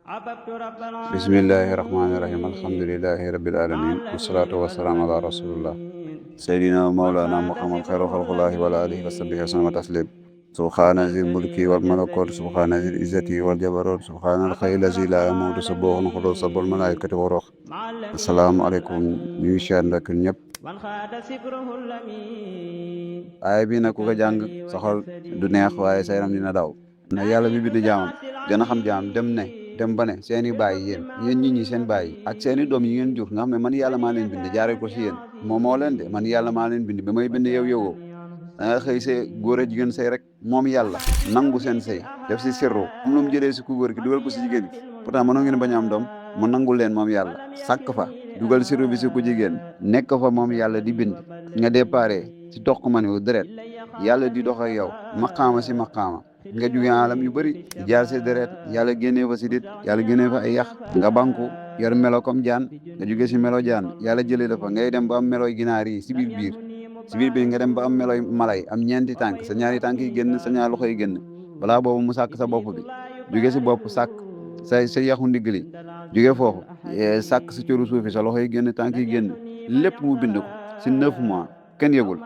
Bismillahirrahmanirrahim. Alhamdulillahi rabbil alamin. Wassalatu wassalamu ala rasulillah. Sayyidina wa maulana Muhammad khairu khalqillahi wa ala alihi wa sahbihi wa sallam taslim. Subhana zil mulki wal malakut, subhana zil izzati wal jabarut, subhana al khayl lazi la yamutu subuhun khudus sabul malaikati wa ruh. Assalamu alaikum. Ñu ngi ndak ñëpp. Ay bi nag ku ko jàng sa xol du neex waaye sa yaram dina daw. Na yàlla mi bind jaamam gën a xam jaam dem ba ne seen i baay yéen nit ñi seen baay ak seen i doom yi ngeen jur nga xam ne man yàlla maa leen bind jaaree ko si yéen moo leen de man yàlla maa leen bind ba may bind yow yowoo da nga xëy see góor a jigéen sëy rek moom yàlla nangu seen sëy def si sirru am lu mu jëlee si ku góor gi dugal ko si jigéen gi pourtant mënoo ngeen bañ a am doom mu nangul leen moom yàlla sàkk fa dugal sirru bi si ku jigéen nekk fa moom yàlla di bind nga déparé si toq man wu deret yàlla di dox ak yow maqaama si maqaama nga jóge alam yu bëri jaar si deret yàlla génnee fa si dit yàlla génnee fa ay yax nga banku yor melo comme jaan nga jóge si melo jaan yàlla jëlee la fa ngay dem ba am meloy ginaar yi si biir nga dem ba am meloy malay am ñeenti tànk sa ñaari tànk yi génn sa ñaari loxo yi génn balaa boobu mu sàkk sa bopp bi jóge si bopp sàkk sa yaxu ndiggali jóge foofu sàkk sa cëru suufi sa loxo yi génn tànk yi génn lépp mu bind ko si 9 mois kenn yëgul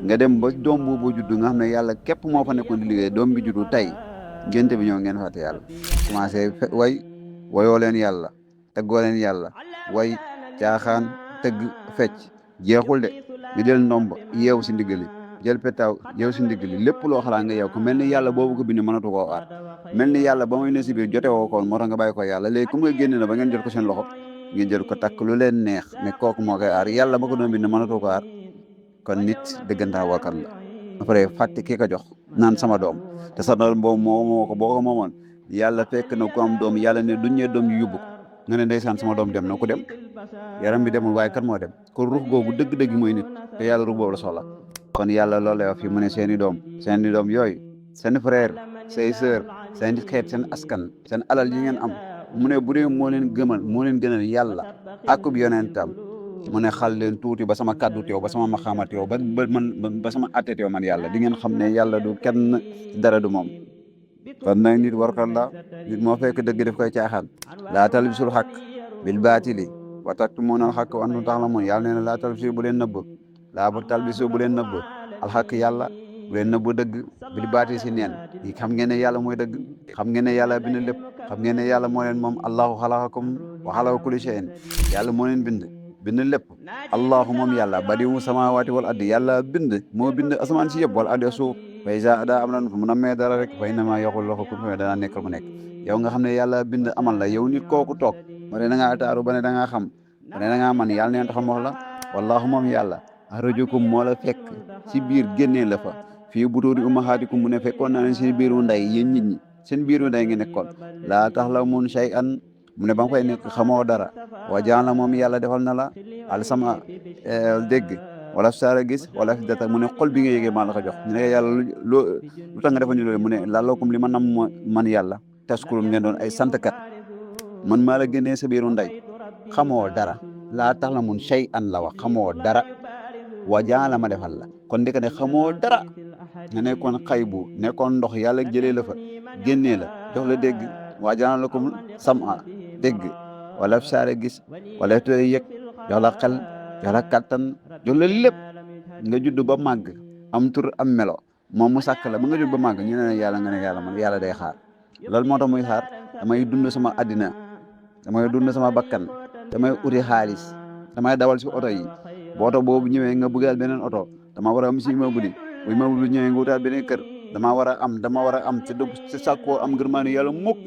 nga dem ba doom boobu juddu nga xam ne yàlla képp moo fa nekkoon di liggéey doom bi juddu tey ngénte bi ñëw ngeen fàtte yàlla commencé wayoo leen yàlla teggoo leen yàlla way caaxaan tëgg fecc jeexul de nga jël ndomb yeew si ndiggali jël petaaw yeew si ndiggali lépp loo xalaat nga yeew ko mel ni yàlla boobu ko bind mënatu koo aar mel ni yàlla ba muy ne si biir jote woo koon moo tax nga bàyyi ko yàlla léegi comme nga génne na ba ngeen jot ko seen loxo ngeen jël ko takk lu leen neex ne kooku moo koy aar yàlla ba ko doon bind mënatu ko aar kon nit dëggantaa wakkat la après fàtte ki ko jox naan sama doom te sa doom boobu moo ko boo ko moomoon yàlla fekk na ko am doom yàlla ne duñ ñee doom yu yóbbu ko nga ne ndeysaan sama doom dem na ku dem yaram bi demul waaye kan moo dem kon ruux googu dëgg-dëgg mooy nit te yàlla ruux boobu la soxla kon yàlla loolu lay wax fii mu ne seeni doom yooyu seen frère say sœur seen xeet seen askan seen alal yi ngeen am mu ne bu dee moo leen gënal yàlla akub yonentam mu ne xal leen tuuti ba sama kàddu teew ba sama maxaama teew ba sama atte teew man yàlla di ngeen xam ne yàlla du kenn dara du moom kon nag nit warkat la nit moo fekk dëgg def koy caaxaan laa talbisul xaq bil baatili wa taktumunal xaq wa antum ta'lamun yàlla nee na laa talbisu bu leen nëbb alxaq yàlla bu leen nëbb dëgg bil baatili si neen yi xam ngeen ne yàlla mooy dëgg xam ngeen ne yàlla bind lépp xam ngeen ne yàlla moo leen moom allahu xalaqakum wa xalaqa kulli shay'in yàlla moo leen bind lépp allahu moom yàlla badiwu samawati wal addi yàlla moo bind asamaan si yëpp wal addi suuf fay sa daa am lan fu mu nammee dara rek fay na maa yokkul loxo kun fe danaa nekkal mu nekk yow nga xam ne yàlla bind amal la yow nit kooku toog ba ne da ngaa taaru ba ne da ngaa xam ba ne da ngaa man yàlla neen taxam wax la wallahu moom yàlla axrajakum moo la fekk si biir génnee la fa fii butuuri ummahaatikum mu ne fekkoon naa leen seen biiru nday yéen nit ñi seen biiru nday ngi nekkoon laa taxlamuun shay'an mu ne ba nga fay nekk xamoo dara wa jaan la moom yàlla defal na la al sama dégg wala saara gis wala fi data mu ne xol bi nga yégee maa la ko jox ñu ne yàlla lu tax nga defal ñu loolu mu ne lalakum li ma nam man yàlla taskurum ngeen doon ay santkat man maa la génnee sa biiru ndey xamoo dara laa tax la mun shay an la wax xamoo dara wa jaan la ma defal la kon ndeke ne xamoo dara nga nekkoon xaybu nekkoon ndox yàlla jëlee la fa génnee la jox la dégg wa jaan lakum sama dégg wala saara gis wala tooy yëg jox la xel jox la kattan jox la lépp nga judd ba màgg am tur am melo moom mu sàkk la ba nga judd ba màgg ñu ne yàlla nga ne yàlla man yàlla day xaar loolu moo tax muy xaar damay dund sama addina damay dund sama bakkan damay uti xaalis damay dawal si oto yi bu oto boobu ñëwee nga bëggal beneen oto dama war a am si immeuble bu immeuble ñëwee nga wutaat beneen kër dama war a am te du si sàkkoo am ngërmaane yàlla mukk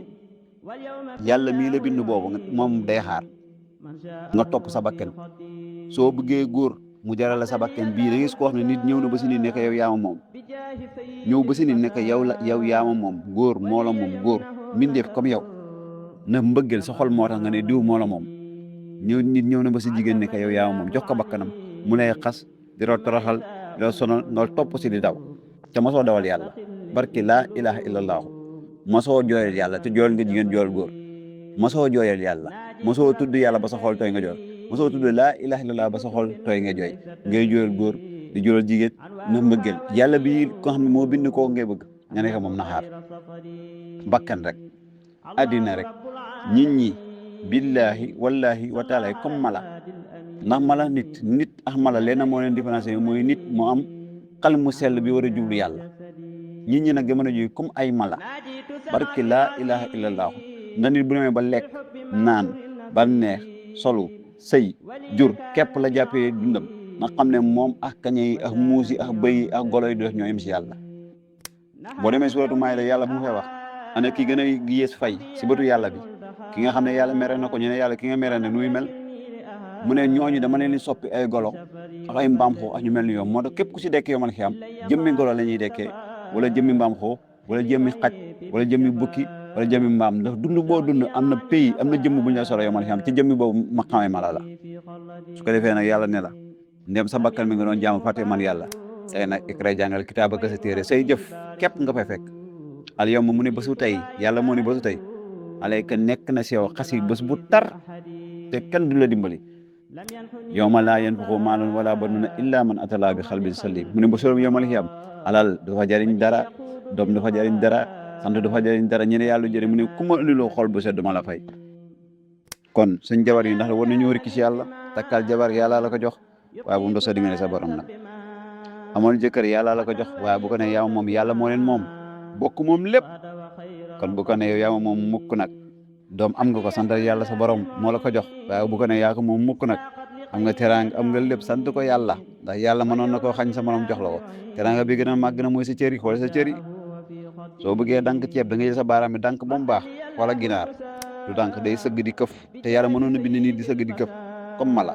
yàlla mii la bind boobu moom day xaar nga topp sa bakkan soo bëggee góor mu jaral la sa bakkan bii da ngay ko wax ne nit ñëw na ba si nit nekk yow yaama moom ñëw ba si nit nekk yow yaama moom góor moo la moom góor mbindeef comme yow na mbëggeel sa xol moo tax nga ne diw moo la moom nit ñëw na ba si jigéen nekk yow yaama moom jox ko bakkanam mu lay xas di la toroxal di la sonal nga topp si di daw te mosoo dawal yàlla barki laa ilaha illallahu mosoo jooyal yàlla te jooyal nga jigéen jooyal góor mosoo jooyal yàlla mosoo tudd yàlla ba sa xol tooy nga jooy mosoo tudd laa ilaha illallah ba sa xol tooy nga jooy ngay jooyal góor di jooyal jigéen na mbëggeel yàlla bi ko xam ne moo bind koo ngay bëgg nga ne ko moom naxaar bakkan rek addina rek nit ñi billahi wallahi wa taala comme mala ndax mala nit ak mala leen moo leen différencier mooy nit moo am xel mu sell bi war a jublu yàlla nit ñi nag jamono ji comme ay mala barki laa ilaha illallah ndax nit bu demee ba lekk naan ba neex solu sëy jur képp la jàppee dundam nga xam ne moom ak kañe yi ak muus yi ak bëy yi ak golo yi du def ñoo yem si yàlla boo demee suratu Maayda yàlla bu mu fay wax ana ki gën a yées fay si bëtu yàlla bi ki nga xam ne yàlla mere na ko ñu ne yàlla ki nga mere ne nuy mel mu ne ñooñu dama leen di soppi ay golo ak ay mbaam xoo ak ñu mel ni yoom moo tax képp ku si dekkee yomal xiyam jëmmi golo la ñuy dekkee wala jëmmi mbaam xoo wala jëmmi xaj wala jëmmi bukki wala jëmmi mbaam ndax dund boo dund am na pays am na jëmm bu ñu la solo yomal xiyam ci jëmmi boobu ma xamee mala la su ko defee nag yàlla ne la ndem sa bakkan mi nga doon jaamu fàtte man yàlla say nag ikra jàngal kitaaba ka sa téere say jëf képp nga fay fekk al yow mu ne bésu tey yàlla moo ne bésu tey alayka nekk na si yow xasi bés bu tar te kenn du la dimbali yawma laa yanfa'u maalun wala banuuna illa man atalaa bi xalbin salim mu ne bésu yawmal xiyaam alal du fa jariñ dara doom du fa jariñ dara sant du fa jariñ dara ñu ne yàlla jëriñ mu ne ku ma indiloo xol bu sedd ma la fay kon suñ jabar yi ndax war nañoo rikki si yàlla takkal jabar yàlla la ko jox waaye bu mu doon sa diggante sa borom nag amoon jëkkër yàlla la ko jox waaye bu ko ne yow moom yàlla moo leen moom bokk moom lépp kon bu ko ne yow moom mukk nag doom am nga ko santal yàlla sa borom moo la ko jox waaye bu ko ne yaa ko moom mukk nag am nga teraanga am nga lépp sant ko yàlla ndax yàlla mënoon na koo xañ sa morom jox la ko teraanga bi gën a màgg na mooy sa cëri xool sa cëri soo bëggee dank ceeb da nga jël sa baaraam bi dank ba mu baax wala ginaar du dank day sëgg di këf te yàlla mënoon na bind nii di sëgg di këf comme mala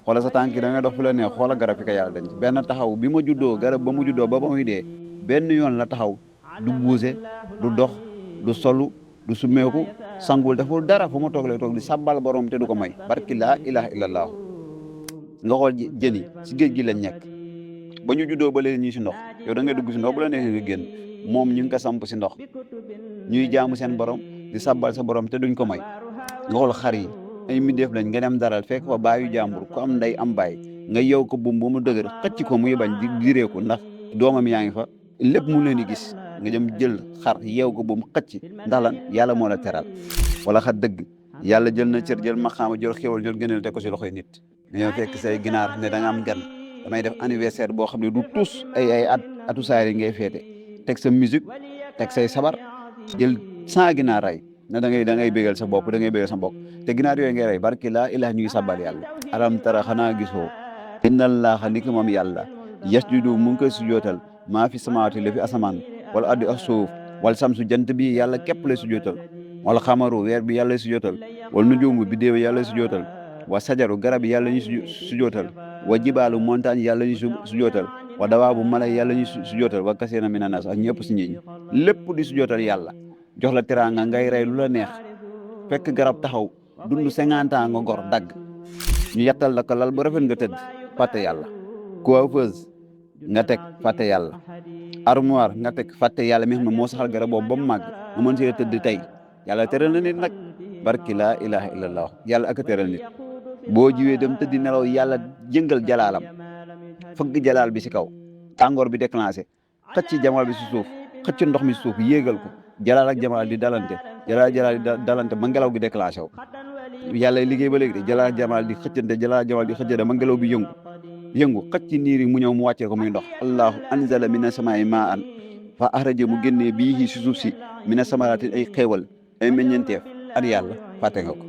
xoola sa tànk yi da ngay dox fu la neex xoola garab fi ko yàlla denc benn taxaw bi ma juddoo garab ba mu juddoo ba muy dee benn yoon la taxaw du buuse du dox du solu du sumeeku sangul deful dara fu ma toog lay toog di sabbal borom te du ko may barki laa ilaha illallah nga xool jën yi si géej gi lañ nekk ba ñu juddoo ba léegi ñuy si ndox yow da ngay dugg si ndox bu la neexee nga génn moom ñu ngi ko samp si ndox ñuy jaamu seen borom di sabbal sa borom te duñ ko may nga xool xar yi ay mbindeef lañ nga dem daral fekk fa baayu jàmbur ku am ndey am baay nga yow ko buum ba mu dëgër xëcc ko muy bañ di direeku ndax doomam yaa ngi fa lépp mu leen di gis nga jëm jël xar yeew ko buum xëcc ndax lan yàlla moo la teral wala xar dëgg yàlla jël na cër jël maqaama jël xéwal jël gënal te ko si loxoy nit ñoo fekk say ginaar ne da nga am gan damay def anniversaire boo xam ne du tous ay atu saari ngay féete teg sa musique teg say sabar jël 100 ginaar rey ne da ngay bégal sa bopp da ngay bégal sa mbokk te ginaar yooyu ngay rey barki laa ilaha ñuy sabbal yàlla alam tara xanaa gisoo innallaaha ni ko moom yàlla yasjudu mu ngi koy sujootal maa fi samawaati la fi asamaan wala addi ak suuf wala samsu jant bi yàlla képp lay sujootal wala xamaru weer bi yàlla lay sujootal wala nujuumu biddéew yàlla lay sujootal wa sajaru garab yi yàlla ñuy sujootal wa jibaalu montagne yàlla ñuy sujootal wa dawaabu mala yàlla ñuy sujootal wa kasiina mina naas ak ñëpp si ñi lépp di sujootal yàlla jox la teraanga ngay rey lu la neex fekk garab taxaw dund 50 ans nga gor dagg ñu yattal la ko lal bu rafet nga tëdd fàtte yàlla coiffeuse nga teg fàtte yàlla armoire nga teg fàtte yàlla mi xam ne moo saxal garab boobu ba mu màgg nga mën see tëdd tey yàlla teral na nit nag barki laa ilaha illallah yàlla ak a teral nit boo jiwee dem tëddi nelaw yàlla jëngal jalaalam fëgg jalaal bi si kaw tàngoor bi déclenché xëcc jamal bi si suuf xëcc ndox mi si suuf yéegal ko jalaal ak jamaal di dalante jalaal di dalante ba ngelaw gi déclenché wu yàlla liggéey ba léegi de jalaal jamaal di xëccante jalaal jamaal di xëccante ba ngelaw bi yëngu xëcc niir yi mu ñëw mu wàccee ko muy ndox allahu anzala mina samaa'i maa'an fa axraja mu génnee bii si suuf si mina samaraati ay xéewal ay meññeenteef at yàlla fàtte nga ko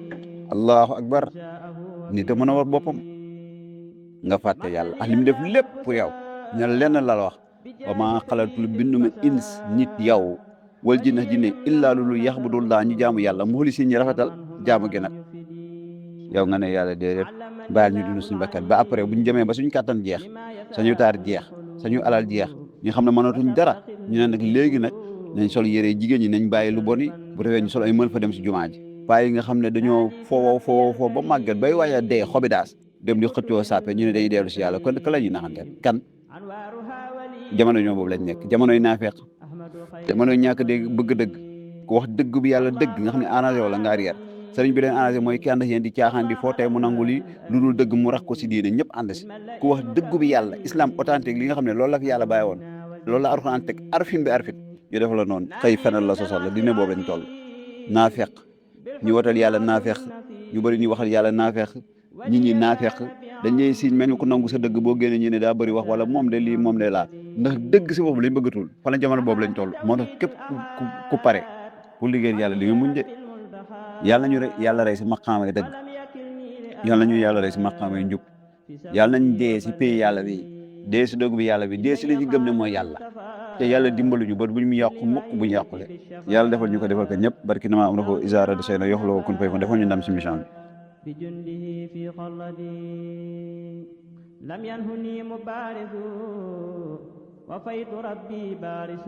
allahu akbar nit a mën a war boppam nga fàtte yàlla ak li mu def lépp pour yow ña lenn la wax wa maa xalatul binduma ins nit yow wal jinna jinne illaa lulu yaxbudullah ñu jaamu yàlla muxli si ñi rafetal jaamu gi nag yow nga ne yàlla déedéet bàyyil ñu dund suñu bakkan ba après bu ñu demee ba suñu kàttan jeex sañu taar jeex sañu alal jeex ñu xam ne mënatuñ dara ñu ne nag léegi nag nañ sol yére jigéen ñi nañ bàyyi lu bon yi bu defee ñu sol ay mël fa dem si jumaa ji bàyyi nga xam ne dañoo foo ba màgget bay waaye dee xobi daas dem di xëccoo sàppe ñu ne dañuy dellu si yàlla kon ka la ñuy naxanteel kan jamono ñoo boobu lañ nekk jamonoy naafeq jamonoy ñàkk dégg bëgg dëgg ku wax dëgg bi yàlla dëgg nga xam ne arrangé wala nga arrière sëriñ bi leen arrangé mooy ki ànd ak yéen di caaxaan di foo tey mu nangu li lu dul dëgg mu rax ko si diine ñëpp ànd si ku wax dëgg bi yàlla islam authentique li nga xam ne loolu la fi yàlla bàyyi woon loolu la Alxuraan teg arfin bi arfit ñu def la noonu xëy fenal la sosol la dina boobu lañ toll naafeq ñu watal yàlla naafeq ñu bëri ñu waxal yàlla naafeq nit ñi naafeq dañ lay siñ mel ni ku nangu sa dëgg boo génne ñu ne daa bëri wax wala moom de lii moom de laa ndax dëgg si boobu lañ bëggatul fa la jamono boobu lañ toll moo tax képp ku pare pour liggéey yàlla di nga muñ de yàlla ñu yàlla rey si maqaama yi dëgg yàlla ñu yàlla rey si maqaama yi njub yàlla nañ dee si pays yàlla bi dee si dëgg bi yàlla bi dee si li ñu gëm ne mooy yàlla te yàlla dimbaluñu ba buñ mu yàqu mukk buñu yàqule yàlla defal ñu ko defal ko ñëpp barki na maa am na ko isaara de sey na yoxloo kun fay ko defal ñu ndam si mission bi بجنده في خلدي لم ينهني مبارز وفيت ربي بارس